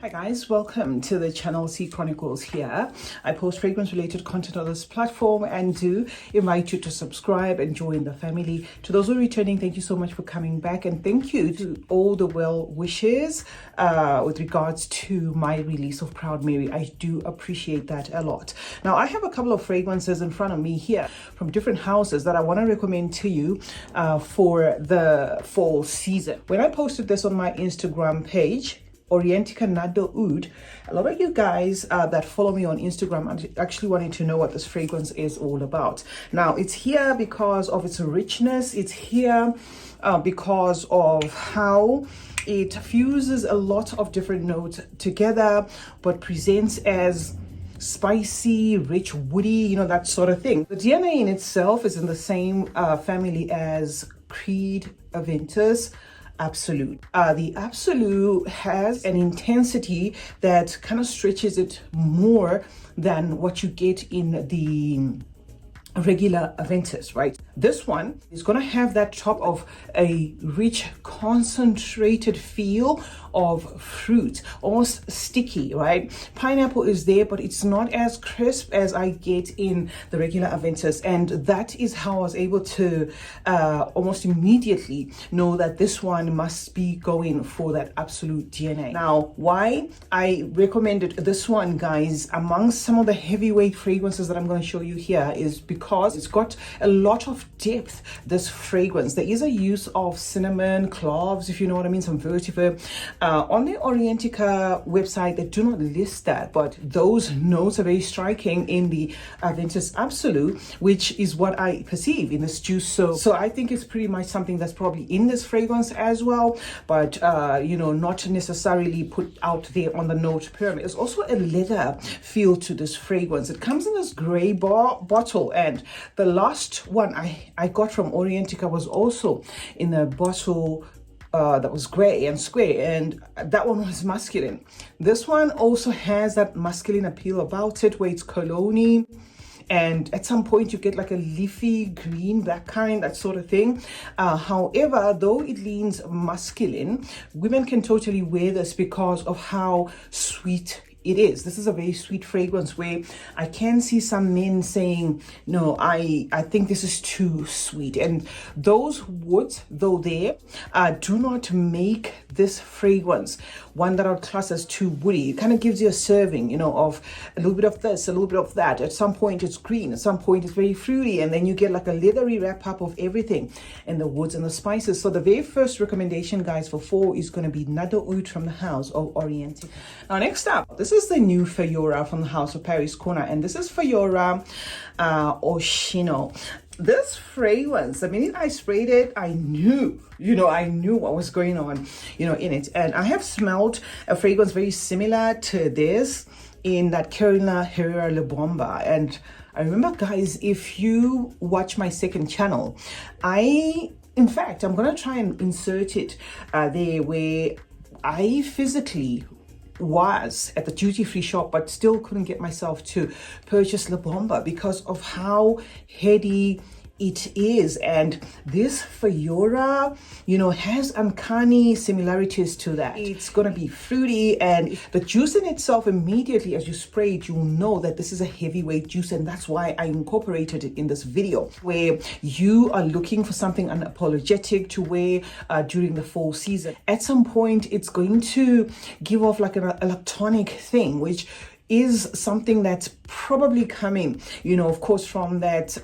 Hi guys, welcome to the channel CeeChronicles here. I post fragrance related content on this platform and do invite you to subscribe and join the family. To those who are returning, thank you so much for coming back, and thank you to all the well wishes with regards to my release of Proud Mary. I do appreciate that a lot. Now I have a couple of fragrances in front of me here from different houses that I want to recommend to you for the fall season. When I posted this on my Instagram page, Orientica Nardo Oud, a lot of you guys that follow me on Instagram actually wanting to know what this fragrance is all about. Now it's here because of its richness. It's here because of how it fuses a lot of different notes together but presents as spicy, rich, woody, you know, that sort of thing. The DNA in itself is in the same family as Creed, Aventus, Absolute. The Absolute has an intensity that kind of stretches it more than what you get in the regular Aventus, right? This one is going to have that top of a rich, concentrated feel of fruit, almost sticky, right? Pineapple is there, but it's not as crisp as I get in the regular Aventus, and that is how I was able to almost immediately know that this one must be going for that Absolute DNA. Now, why I recommended this one, guys, amongst some of the heavyweight fragrances that I'm going to show you here is because it's got a lot of depth, this fragrance. There is a use of cinnamon, cloves, if you know what I mean, some vetiver. On the Orientica website, they do not list that, but those notes are very striking in the Aventus Absolute, which is what I perceive in this juice. So I think it's pretty much something that's probably in this fragrance as well, but you know, not necessarily put out there on the note pyramid. There's also a leather feel to this fragrance. It comes in this gray bottle, and the last one I got from Orientica was also in a bottle that was gray and square, and that one was masculine. This one also has that masculine appeal about it, where it's cologne, and at some point you get like a leafy green, that kind, that sort of thing. However, though it leans masculine, women can totally wear this because of how sweet it is. This is a very sweet fragrance where I can see some men saying, no, I think this is too sweet. And those woods, though there, do not make this fragrance one that I would class as too woody. It kind of gives you a serving, you know, of a little bit of this, a little bit of that. At some point it's green, at some point it's very fruity, and then you get like a leathery wrap up of everything and the woods and the spices. So the very first recommendation, guys, for fall is going to be Nardo Oud from the house of Orientica. Now next up, this is the new Fiora from the house of Paris Corner, and this is Fiora Oino. This fragrance, the minute I sprayed it, I knew what was going on, you know, in it. And I have smelled a fragrance very similar to this in that Carolina Herrera La Bomba. And I remember, guys, if you watch my second channel, in fact, I'm going to try and insert it there, where I physically was at the duty-free shop but still couldn't get myself to purchase La Bomba because of how heady it is. And this Fiora, you know, has uncanny similarities to that. It's gonna be fruity, and the juice in itself, immediately as you spray it, you'll know that this is a heavyweight juice, and that's why I incorporated it in this video, where you are looking for something unapologetic to wear during the fall season. At some point it's going to give off like an electronic thing, which is something that's probably coming, you know, of course, from that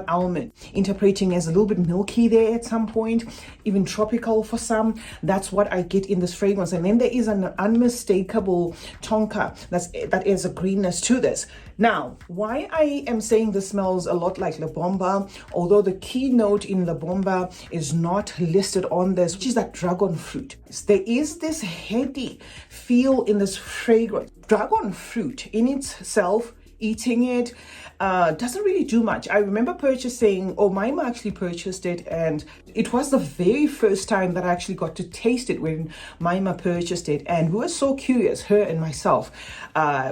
almond, interpreting as a little bit milky there at some point, even tropical for some. That's what I get in this fragrance. And then there is an unmistakable tonka that is a greenness to this. Now, why I am saying this smells a lot like La Bomba, although the key note in La Bomba is not listed on this, which is that dragon fruit. There is this heady feel in this fragrance. Dragon fruit in itself, eating it doesn't really do much. I remember purchasing, or my mom actually purchased it, and it was the very first time that I actually got to taste it when my mom purchased it. And we were so curious, her and myself.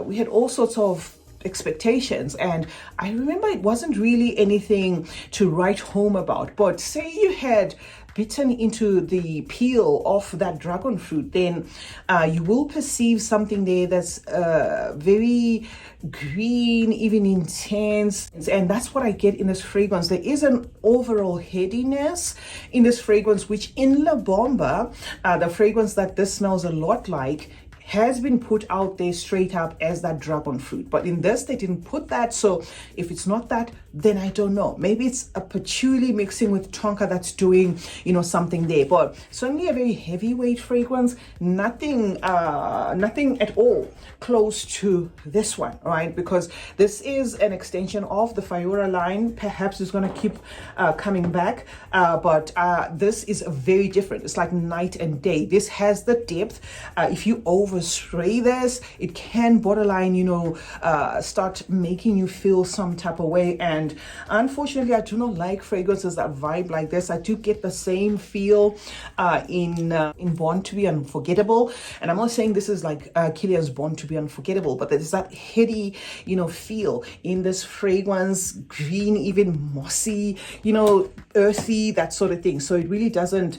We had all sorts of expectations, and I remember it wasn't really anything to write home about, but say you had bitten into the peel of that dragon fruit, then you will perceive something there that's very green, even intense, and that's what I get in this fragrance. There is an overall headiness in this fragrance, which in La Bomba, the fragrance that this smells a lot like, has been put out there straight up as that dragon fruit. But in this, they didn't put that. So if it's not that, then I don't know. Maybe it's a patchouli mixing with tonka that's doing, you know, something there. But certainly a very heavyweight fragrance. Nothing at all close to this one, right? Because this is an extension of the Fiora line. Perhaps it's going to keep coming back. But this is very different. It's like night and day. This has the depth. If you overspray this, it can borderline, you know, start making you feel some type of way. And unfortunately, I do not like fragrances that vibe like this. I do get the same feel in Born to Be Unforgettable. And I'm not saying this is like Killian's Born to Be Unforgettable, but there's that heady, you know, feel in this fragrance, green, even mossy, you know, earthy, that sort of thing. So it really doesn't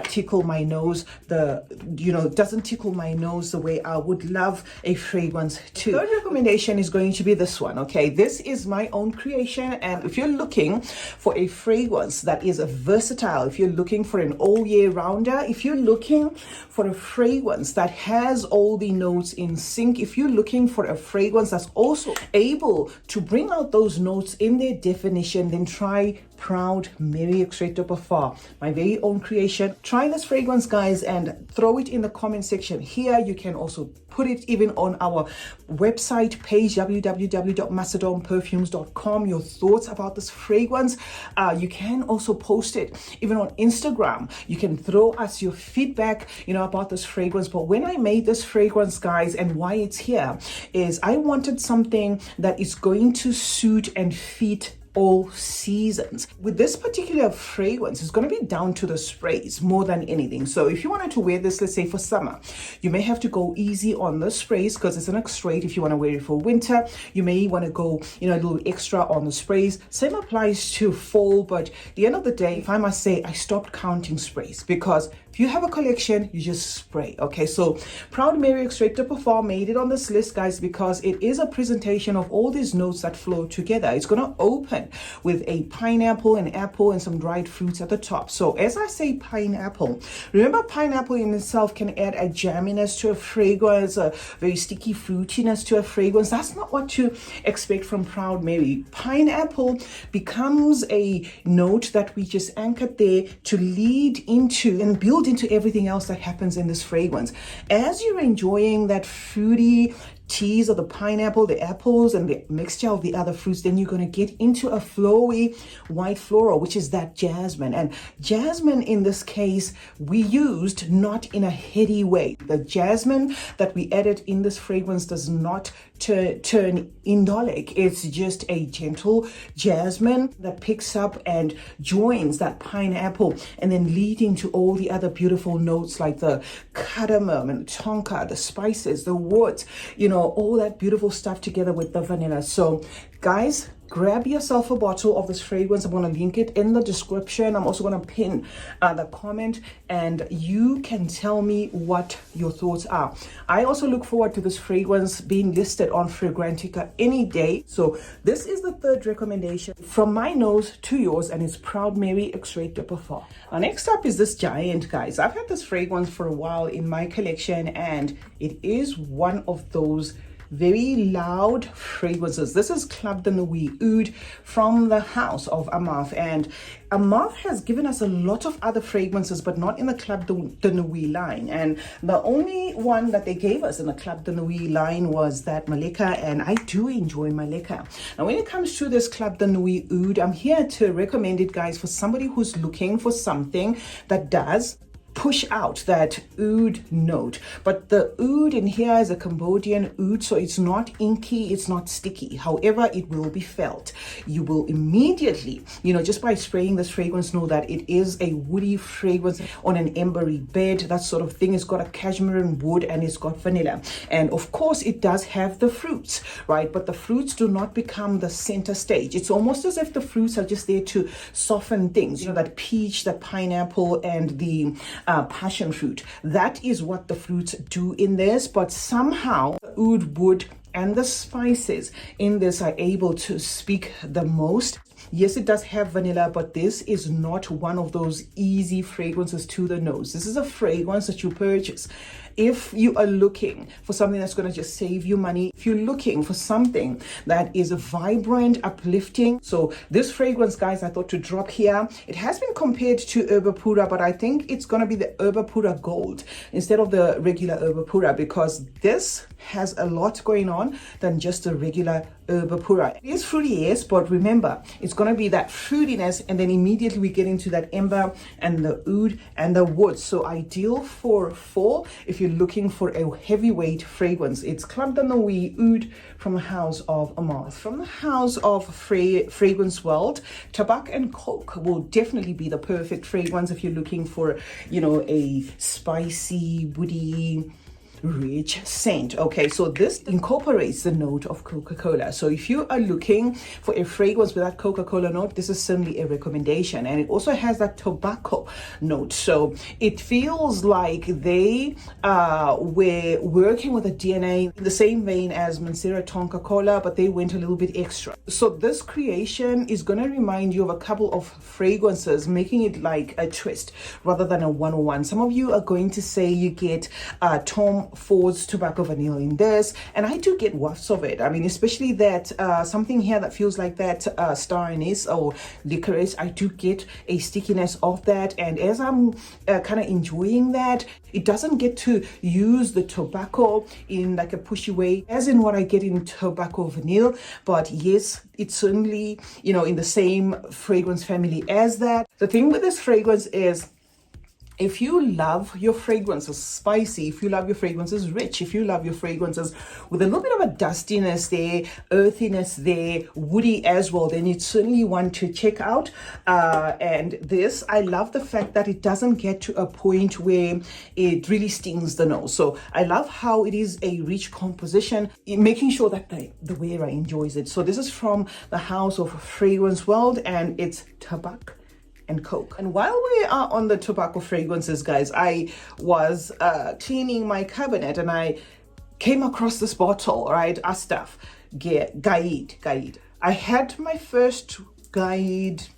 tickle my nose, doesn't tickle my nose the way I would love a fragrance to. Third recommendation is going to be this one, okay? This is my own creation, and if you're looking for a fragrance that is versatile, if you're looking for an all year rounder, if you're looking for a fragrance that has all the notes in sync, if you're looking for a fragrance that's also able to bring out those notes in their definition, then try Proud Mary Extrait de Parfum, my very own creation. Try this fragrance, guys, and throw it in the comment section here. You can also put it even on our website page, www.macedoneperfumes.com, your thoughts about this fragrance. You can also post it even on Instagram. You can throw us your feedback, you know, about this fragrance. But when I made this fragrance, guys, and why it's here is I wanted something that is going to suit and fit all seasons. With this particular fragrance, it's going to be down to the sprays more than anything. So if you wanted to wear this, let's say for summer, you may have to go easy on the sprays because it's an extrait. If you want to wear it for winter, you may want to go, you know, a little extra on the sprays. Same applies to fall, but at the end of the day, if I must say, I stopped counting sprays because if you have a collection, you just spray. Okay, so Proud Mary Extrait de Parfum made it on this list, guys, because it is a presentation of all these notes that flow together. It's going to open with a pineapple, an apple, and some dried fruits at the top. So as I say pineapple, remember pineapple in itself can add a jamminess to a fragrance, a very sticky fruitiness to a fragrance. That's not what to expect from Proud Mary. Pineapple becomes a note that we just anchored there to lead into and build into everything else that happens in this fragrance. As you're enjoying that fruity teas of the pineapple, the apples, and the mixture of the other fruits, then you're going to get into a flowy white floral, which is that jasmine. And jasmine in this case, we used not in a heady way. The jasmine that we added in this fragrance does not turn indolic. It's just a gentle jasmine that picks up and joins that pineapple and then leading to all the other beautiful notes like the cardamom and tonka, the spices, the woods, you know, all that beautiful stuff together with the vanilla. So guys, grab yourself a bottle of this fragrance. I'm going to link it in the description. I'm also going to pin the comment and you can tell me what your thoughts are. I also look forward to this fragrance being listed on Fragrantica any day. So this is the third recommendation from my nose to yours, and it's Proud Mary Extrait de Parfum. Next up is this giant, guys. I've had this fragrance for a while in my collection and it is one of those very loud fragrances. This is Club de Nuit Oud from the house of Armaf, and Armaf has given us a lot of other fragrances, but not in the Club de Nuit line. And the only one that they gave us in the Club de Nuit line was that Malika, and I do enjoy Malika. Now, when it comes to this Club de Nuit Oud, I'm here to recommend it, guys, for somebody who's looking for something that does push out that oud note. But the oud in here is a Cambodian oud, so it's not inky, it's not sticky. However, it will be felt. You will immediately, just by spraying this fragrance, know that it is a woody fragrance on an embery bed, that sort of thing. It's got a cashmere wood and it's got vanilla. And of course, it does have the fruits, right? But the fruits do not become the center stage. It's almost as if the fruits are just there to soften things. That peach, the pineapple, and the passion fruit. That is what the fruits do in this, but somehow the oud wood and the spices in this are able to speak the most. Yes, it does have vanilla, but this is not one of those easy fragrances to the nose. This is a fragrance that you purchase if you are looking for something that's going to just save you money, if you're looking for something that is vibrant, uplifting. So this fragrance, guys, I thought to drop here. It has been compared to Herba Pura, but I think it's going to be the Herba Pura Gold instead of the regular Herba Pura, because this has a lot going on than just a regular Herba Pura. It is fruity, yes, but remember, it's going to be that fruitiness, and then immediately we get into that ember and the oud and the wood. So ideal for fall if you're looking for a heavyweight fragrance. It's Club de Nuit Oud from the house of Armaf. From the house of Fragrance World, Tabac and Coke will definitely be the perfect fragrance if you're looking for, a spicy, woody, rich scent. Okay, so this incorporates the note of Coca-Cola. So if you are looking for a fragrance with that Coca-Cola note, this is certainly a recommendation. And it also has that tobacco note, so it feels like they were working with a DNA in the same vein as Mancera Tonka Cola, but they went a little bit extra. So this creation is going to remind you of a couple of fragrances, making it like a twist rather than a one-on-one. Some of you are going to say you get Tom Ford's tobacco vanilla in this, and I do get wafts of it. I mean, especially that something here that feels like that star anise or licorice. I do get a stickiness of that, and as I'm kind of enjoying that, it doesn't get to use the tobacco in like a pushy way as in what I get in tobacco vanilla, but yes, it's certainly in the same fragrance family as that. The thing with this fragrance is, if you love your fragrances spicy, if you love your fragrances rich, if you love your fragrances with a little bit of a dustiness there, earthiness there, woody as well, then it's certainly one to check out. And this, I love the fact that it doesn't get to a point where it really stings the nose. So I love how it is a rich composition, making sure that the wearer enjoys it. So this is from the house of Fragrance World, and it's Tabac and Coke. And while we are on the tobacco fragrances, guys, I was cleaning my cabinet and I came across this bottle, right? Asdaaf Ghaid. I had my first Ghaid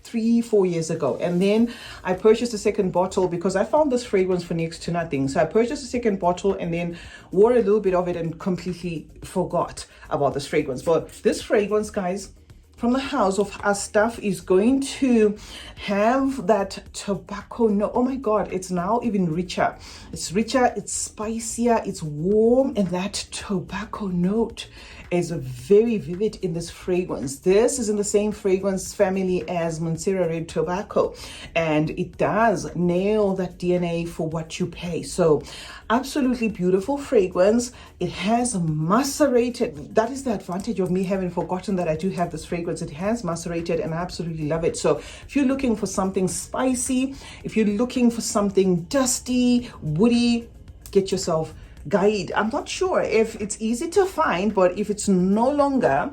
3-4 years ago, and then I purchased a second bottle because I found this fragrance for next to nothing. So I purchased a second bottle and then wore a little bit of it and completely forgot about this fragrance. But this fragrance, guys, from the house of Asdaaf is going to have that tobacco note. Oh my God, it's now even richer. It's richer, it's spicier, it's warm, and that tobacco note is very vivid in this fragrance. This is in the same fragrance family as Mancera Red Tobacco, and it does nail that DNA for what you pay. So absolutely beautiful fragrance. It has macerated. That is the advantage of me having forgotten that I do have this fragrance. It has macerated and I absolutely love it. So if you're looking for something spicy, if you're looking for something dusty, woody, get yourself Ghaid. I'm not sure if it's easy to find, but if it's no longer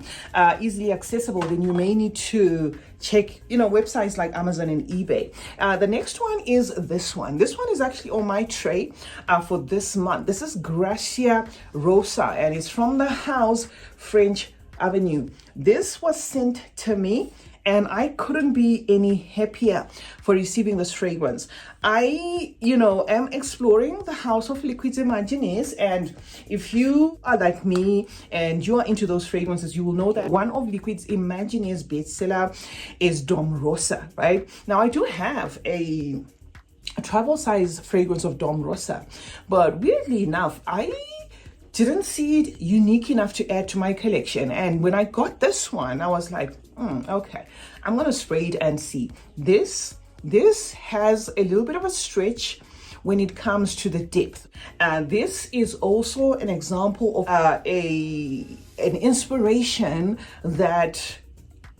easily accessible, then you may need to check websites like Amazon and eBay. The next one is this one. This one is actually on my tray for this month. This is Grecia Rosa, and it's from the house French Avenue. This was sent to me and I couldn't be any happier for receiving this fragrance. I, am exploring the house of liquids Imagines, and if you are like me and you are into those fragrances, you will know that one of liquids Imagines bestseller is Dom Rosa, right? Now I do have a travel size fragrance of Dom Rosa, but weirdly enough, I didn't see it unique enough to add to my collection. And when I got this one, I was like, okay, I'm gonna spray it and see. This has a little bit of a stretch when it comes to the depth. This is also an example of an inspiration that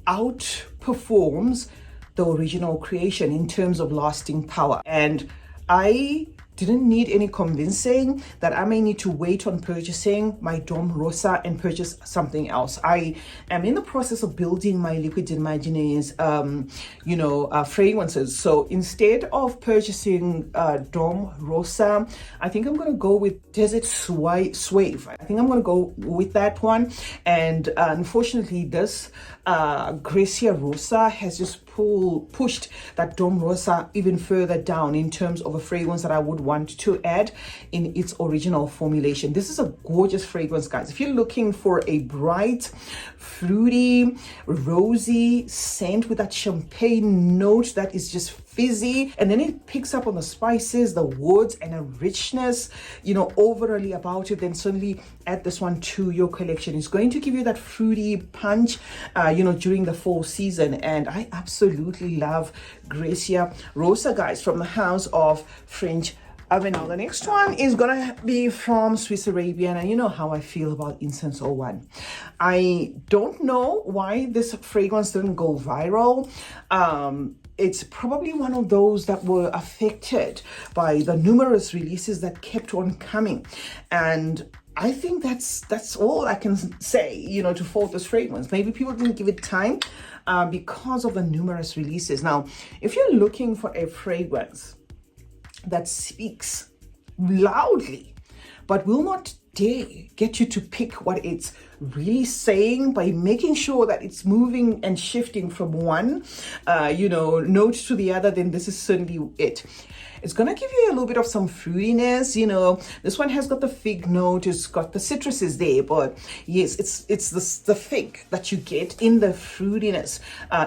outperforms the original creation in terms of lasting power. And I didn't need any convincing that I may need to wait on purchasing my Dom Rosa and purchase something else. I am in the process of building my Liquid Imaginaries, fragrances. So instead of purchasing Dom Rosa, I think I'm going to go with Desert Suave. I think I'm going to go with that one. And unfortunately, this Grecia Rosa has just pushed that Dom Rosa even further down in terms of a fragrance that I would want to add in its original formulation. This is a gorgeous fragrance, guys. If you're looking for a bright, fruity, rosy scent with that champagne note that is just fizzy, and then it picks up on the spices, the woods, and a richness, overally about it, then certainly add this one to your collection. It's going to give you that fruity punch, during the fall season. And I absolutely love Grecia Rosa, guys, from the house of French Avenel. The next one is gonna be from Swiss Arabian, and you know how I feel about Incense 01. I don't know why this fragrance didn't go viral. It's probably one of those that were affected by the numerous releases that kept on coming. And I think that's all I can say, to fault this fragrance. Maybe people didn't give it time because of the numerous releases. Now, if you're looking for a fragrance that speaks loudly but will not dare get you to pick what it's really saying by making sure that it's moving and shifting from one note to the other, then this is certainly it. It's gonna give you a little bit of some fruitiness. This one has got the fig note, it's got the citruses there, but yes, it's the fig that you get in the fruitiness.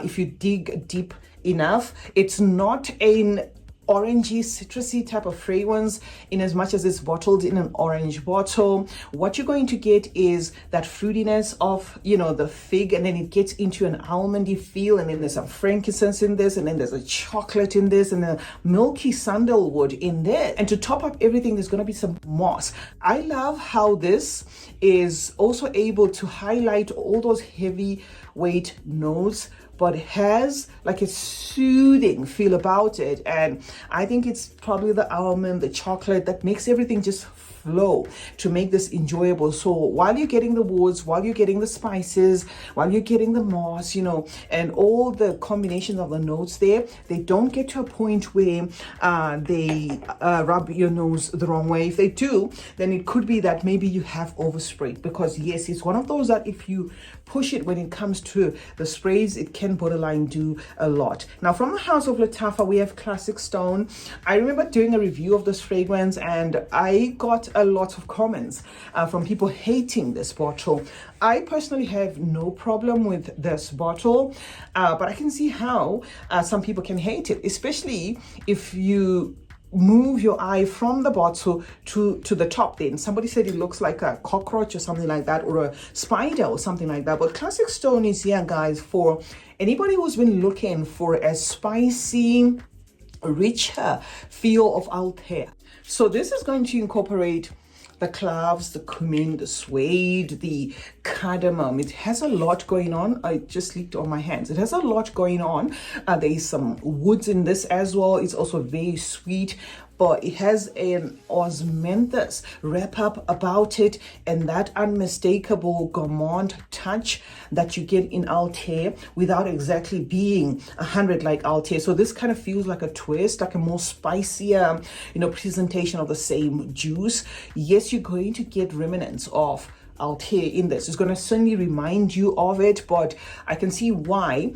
If you dig deep enough, it's not an orangey, citrusy type of fragrance in as much as it's bottled in an orange bottle. What you're going to get is that fruitiness of the fig, and then it gets into an almondy feel, and then there's some frankincense in this, and then there's a chocolate in this, and a milky sandalwood in there. And to top up everything, there's going to be some moss. I love how this is also able to highlight all those heavyweight notes, but has like a soothing feel about it. And I think it's probably the almond, the chocolate that makes everything just flow to make this enjoyable. So while you're getting the woods, while you're getting the spices, while you're getting the moss, and all the combinations of the notes there, they don't get to a point where they rub your nose the wrong way. If they do, then it could be that maybe you have oversprayed, because yes, it's one of those that if you push it when it comes to the sprays, it can borderline do a lot. Now, from the house of Lattafa, we have Classic Stone. I remember doing a review of this fragrance, and I got a lot of comments from people hating this bottle. I personally have no problem with this bottle, but I can see how some people can hate it, especially if you move your eye from the bottle to the top. Then somebody said it looks like a cockroach or something like that, or a spider or something like that. But Classic Stone is here, guys, for anybody who's been looking for a spicy, richer feel of Altair. So this is going to incorporate the cloves, the cumin, the suede, the cardamom. It has a lot going on. I just leaked on my hands. It has a lot going on. There is some woods in this as well. It's also very sweet, but it has an osmanthus wrap up about it, and that unmistakable gourmand touch that you get in Altair without exactly being 100 like Altair. So this kind of feels like a twist, like a more spicier, presentation of the same juice. Yes, you're going to get remnants of Altair in this. It's going to certainly remind you of it, but I can see why,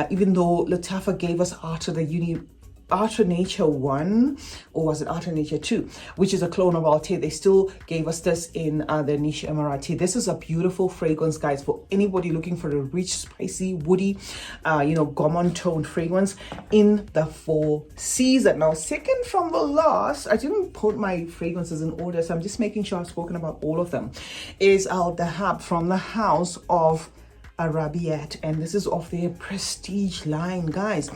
even though Lattafa gave us Art of Nature 1, or was it Art of Nature 2, which is a clone of Altair, they still gave us this in the Niche Emirati. This is a beautiful fragrance, guys, for anybody looking for a rich, spicy, woody, gourmand toned fragrance in the fall season. Now, second from the last, I didn't put my fragrances in order, so I'm just making sure I've spoken about all of them, is Al Dahab from the house of Arabiyat, and this is of their prestige line, guys.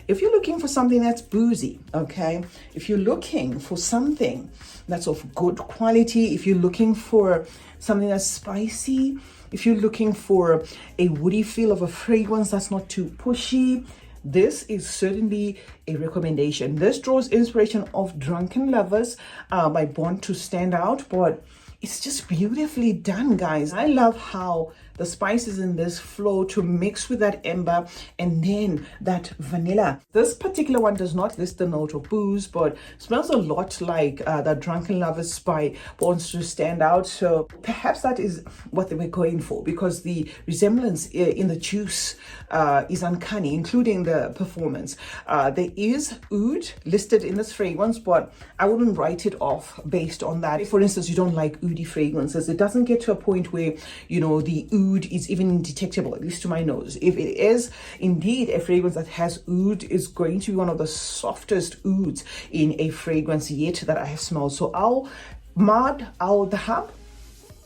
If you're looking for something that's boozy, okay, if you're looking for something that's of good quality, if you're looking for something that's spicy, if you're looking for a woody feel of a fragrance that's not too pushy, this is certainly a recommendation. This draws inspiration of Drunken Lovers by Born to Stand Out, but it's just beautifully done, guys. I love how the spices in this flow to mix with that amber and then that vanilla. This particular one does not list the note of booze, but smells a lot like the Drunken Lovers by Born to Stand Out. So perhaps that is what they were going for, because the resemblance in the juice is uncanny, including the performance. There is oud listed in this fragrance, but I wouldn't write it off based on that. If, for instance, you don't like oudy fragrances, it doesn't get to a point where, you know, the oud is even indetectable, at least to my nose. If it is indeed a fragrance that has oud, is going to be one of the softest ouds in a fragrance yet that I have smelled. So Dahab,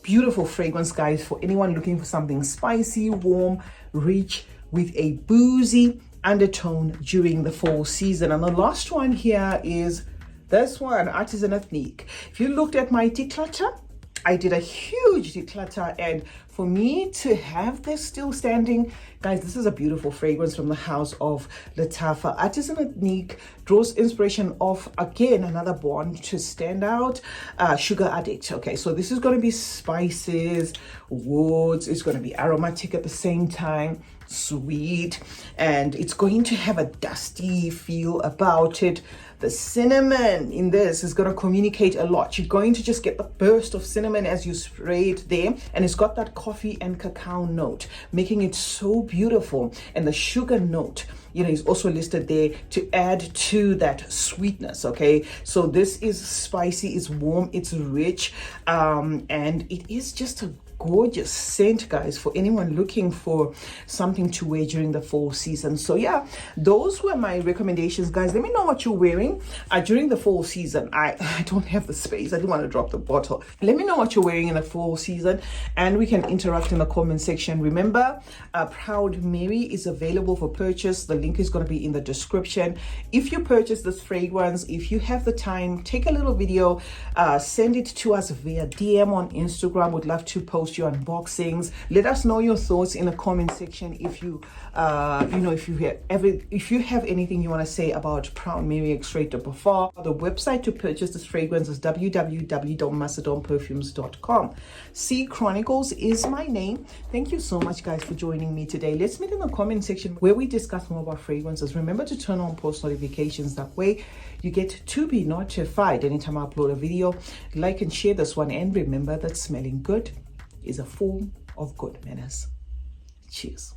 beautiful fragrance, guys, for anyone looking for something spicy, warm, rich, with a boozy undertone during the fall season. And the last one here is this one, Artisan Ethnique. If you looked at my declutter, I did a huge declutter, and for me to have this still standing, guys, this is a beautiful fragrance from the house of Lattafa. Artisan Ethnique draws inspiration of, again, another Born to Stand Out, Sugar Addict. Okay, so this is going to be spices, woods, it's going to be aromatic at the same time, sweet, and it's going to have a dusty feel about it. The cinnamon in this is going to communicate a lot. You're going to just get the burst of cinnamon as you spray it there, and it's got that coffee and cacao note, making it so beautiful. And the sugar note, you know, is also listed there to add to that sweetness. Okay, so this is spicy, it's warm, it's rich, and it is just a gorgeous scent, guys, for anyone looking for something to wear during the fall season. So yeah, those were my recommendations, guys. Let me know what you're wearing during the fall season. I don't have the space, I didn't want to drop the bottle. Let me know what you're wearing in the fall season, and we can interact in the comment section. Remember, Proud Mary is available for purchase. The link is going to be in the description. If you purchase this fragrance, if you have the time, take a little video, send it to us via DM on Instagram. Would love to post your unboxings. Let us know your thoughts in the comment section. If you if you have anything you want to say about Proud Mary Extrait de Parfum. The website to purchase this fragrance is www.macedonperfumes.com. CeeChronicles is my name. Thank you so much, guys, for joining me today. Let's meet in the comment section where we discuss more about fragrances. Remember to turn on post notifications. That way you get to be notified anytime I upload a video. Like and share this one, and remember that smelling good is a form of good manners. Cheers.